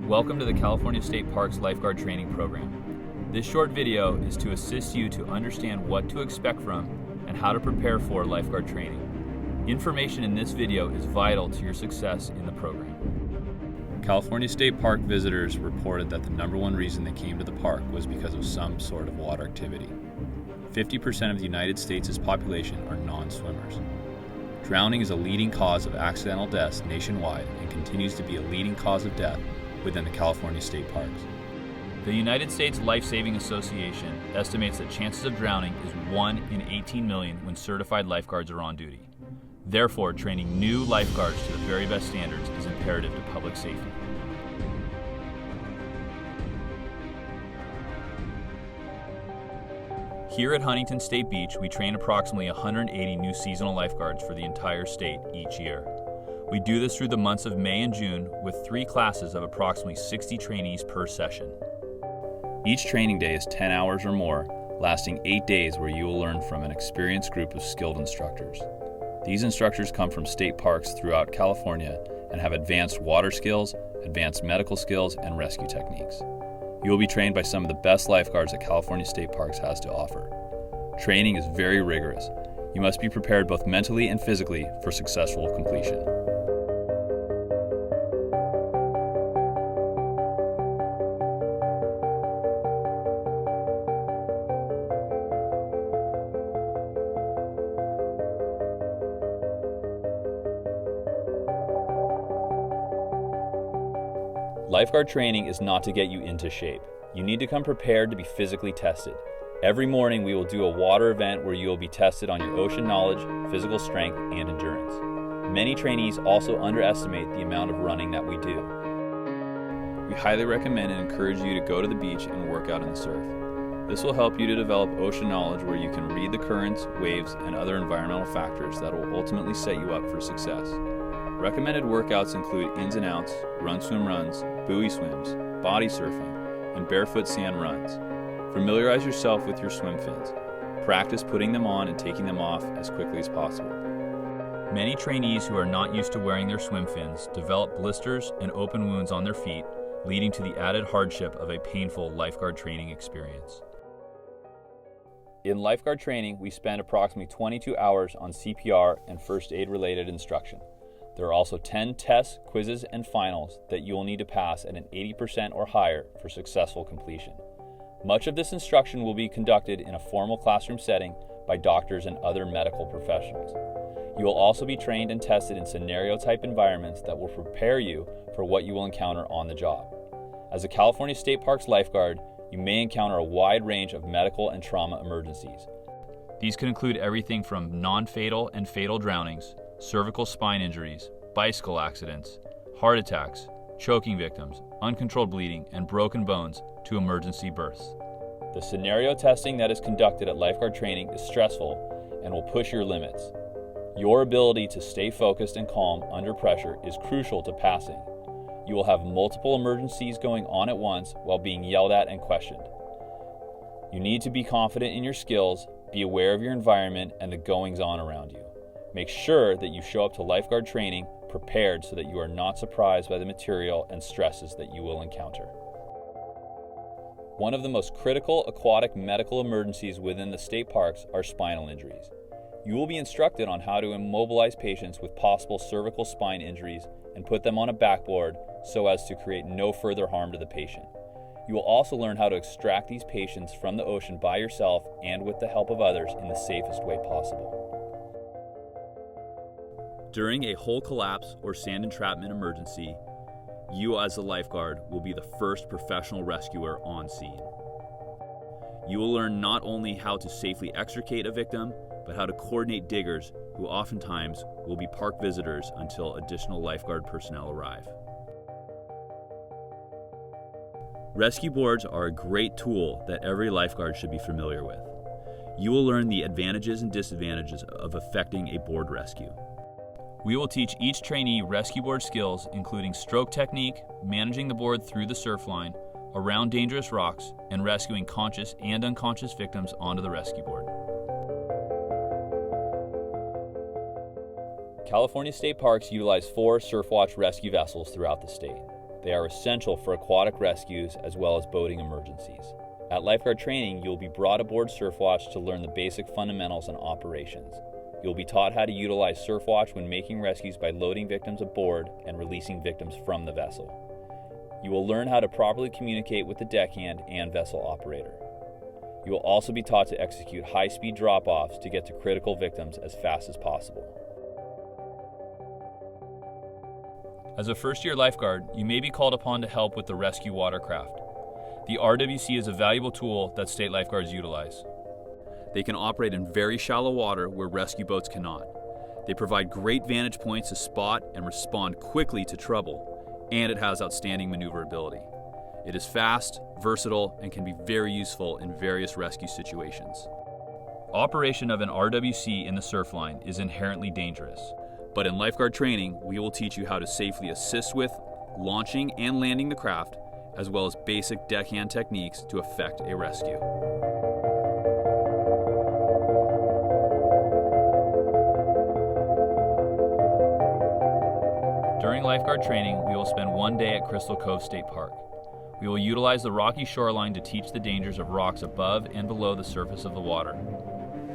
Welcome to the California State Parks Lifeguard Training Program. This short video is to assist you to understand what to expect from and how to prepare for lifeguard training. Information in this video is vital to your success in the program. California State Park visitors reported that the number one reason they came to the park was because of some sort of water activity. 50% of the United States' population are non-swimmers. Drowning is a leading cause of accidental deaths nationwide and continues to be a leading cause of death within the California State Parks. The United States Life-Saving Association estimates that chances of drowning is 1 in 18 million when certified lifeguards are on duty. Therefore, training new lifeguards to the very best standards is imperative to public safety. Here at Huntington State Beach, we train approximately 180 new seasonal lifeguards for the entire state each year. We do this through the months of May and June with 3 classes of approximately 60 trainees per session. Each training day is 10 hours or more, lasting 8 days where you will learn from an experienced group of skilled instructors. These instructors come from state parks throughout California and have advanced water skills, advanced medical skills, and rescue techniques. You will be trained by some of the best lifeguards that California State Parks has to offer. Training is very rigorous. You must be prepared both mentally and physically for successful completion. Lifeguard training is not to get you into shape. You need to come prepared to be physically tested. Every morning we will do a water event where you will be tested on your ocean knowledge, physical strength, and endurance. Many trainees also underestimate the amount of running that we do. We highly recommend and encourage you to go to the beach and work out in the surf. This will help you to develop ocean knowledge where you can read the currents, waves, and other environmental factors that will ultimately set you up for success. Recommended workouts include ins and outs, run-swim runs, buoy swims, body surfing, and barefoot sand runs. Familiarize yourself with your swim fins. Practice putting them on and taking them off as quickly as possible. Many trainees who are not used to wearing their swim fins develop blisters and open wounds on their feet, leading to the added hardship of a painful lifeguard training experience. In lifeguard training, we spend approximately 22 hours on CPR and first aid related instruction. There are also 10 tests, quizzes, and finals that you will need to pass at an 80% or higher for successful completion. Much of this instruction will be conducted in a formal classroom setting by doctors and other medical professionals. You will also be trained and tested in scenario-type environments that will prepare you for what you will encounter on the job. As a California State Parks lifeguard, you may encounter a wide range of medical and trauma emergencies. These could include everything from non-fatal and fatal drownings, cervical spine injuries, bicycle accidents, heart attacks, choking victims, uncontrolled bleeding, and broken bones to emergency births. The scenario testing that is conducted at lifeguard training is stressful and will push your limits. Your ability to stay focused and calm under pressure is crucial to passing. You will have multiple emergencies going on at once while being yelled at and questioned. You need to be confident in your skills, be aware of your environment and the goings-on around you. Make sure that you show up to lifeguard training prepared so that you are not surprised by the material and stresses that you will encounter. One of the most critical aquatic medical emergencies within the state parks are spinal injuries. You will be instructed on how to immobilize patients with possible cervical spine injuries and put them on a backboard so as to create no further harm to the patient. You will also learn how to extract these patients from the ocean by yourself and with the help of others in the safest way possible. During a hull collapse or sand entrapment emergency, you as a lifeguard will be the first professional rescuer on scene. You will learn not only how to safely extricate a victim, but how to coordinate diggers who oftentimes will be park visitors until additional lifeguard personnel arrive. Rescue boards are a great tool that every lifeguard should be familiar with. You will learn the advantages and disadvantages of effecting a board rescue. We will teach each trainee rescue board skills, including stroke technique, managing the board through the surf line, around dangerous rocks, and rescuing conscious and unconscious victims onto the rescue board. California State Parks utilize 4 Surfwatch rescue vessels throughout the state. They are essential for aquatic rescues as well as boating emergencies. At Lifeguard Training, you will be brought aboard Surfwatch to learn the basic fundamentals and operations. You will be taught how to utilize Surfwatch when making rescues by loading victims aboard and releasing victims from the vessel. You will learn how to properly communicate with the deckhand and vessel operator. You will also be taught to execute high-speed drop-offs to get to critical victims as fast as possible. As a first-year lifeguard, you may be called upon to help with the rescue watercraft. The RWC is a valuable tool that state lifeguards utilize. They can operate in very shallow water where rescue boats cannot. They provide great vantage points to spot and respond quickly to trouble, and it has outstanding maneuverability. It is fast, versatile, and can be very useful in various rescue situations. Operation of an RWC in the surf line is inherently dangerous, but in lifeguard training, we will teach you how to safely assist with launching and landing the craft, as well as basic deckhand techniques to effect a rescue. During lifeguard training, we will spend one day at Crystal Cove State Park. We will utilize the rocky shoreline to teach the dangers of rocks above and below the surface of the water.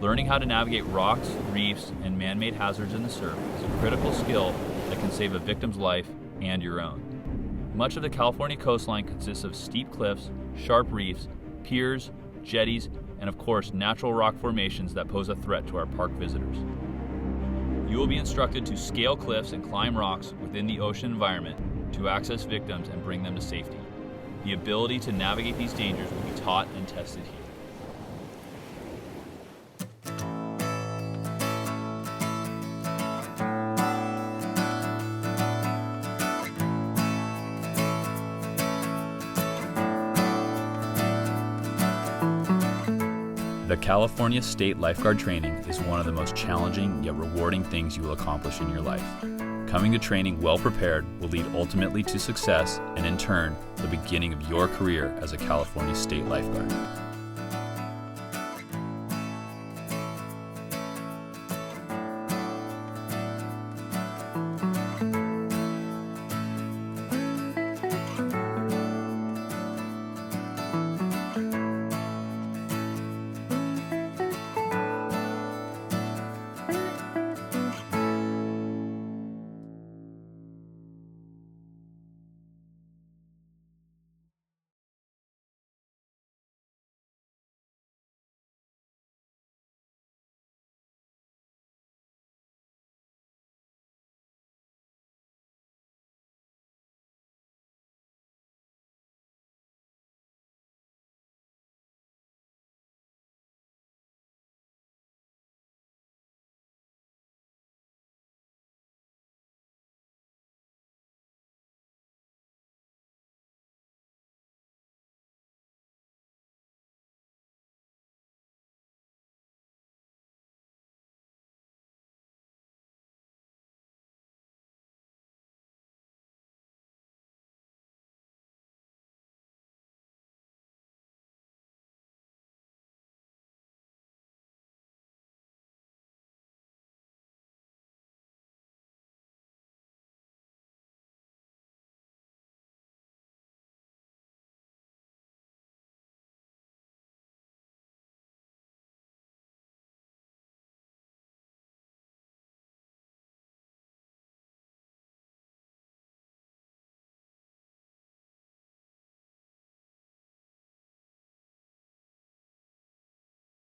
Learning how to navigate rocks, reefs, and man-made hazards in the surf is a critical skill that can save a victim's life and your own. Much of the California coastline consists of steep cliffs, sharp reefs, piers, jetties, and of course natural rock formations that pose a threat to our park visitors. You will be instructed to scale cliffs and climb rocks within the ocean environment to access victims and bring them to safety. The ability to navigate these dangers will be taught and tested here. The California State Lifeguard Training is one of the most challenging yet rewarding things you will accomplish in your life. Coming to training well prepared will lead ultimately to success and in turn, the beginning of your career as a California State Lifeguard.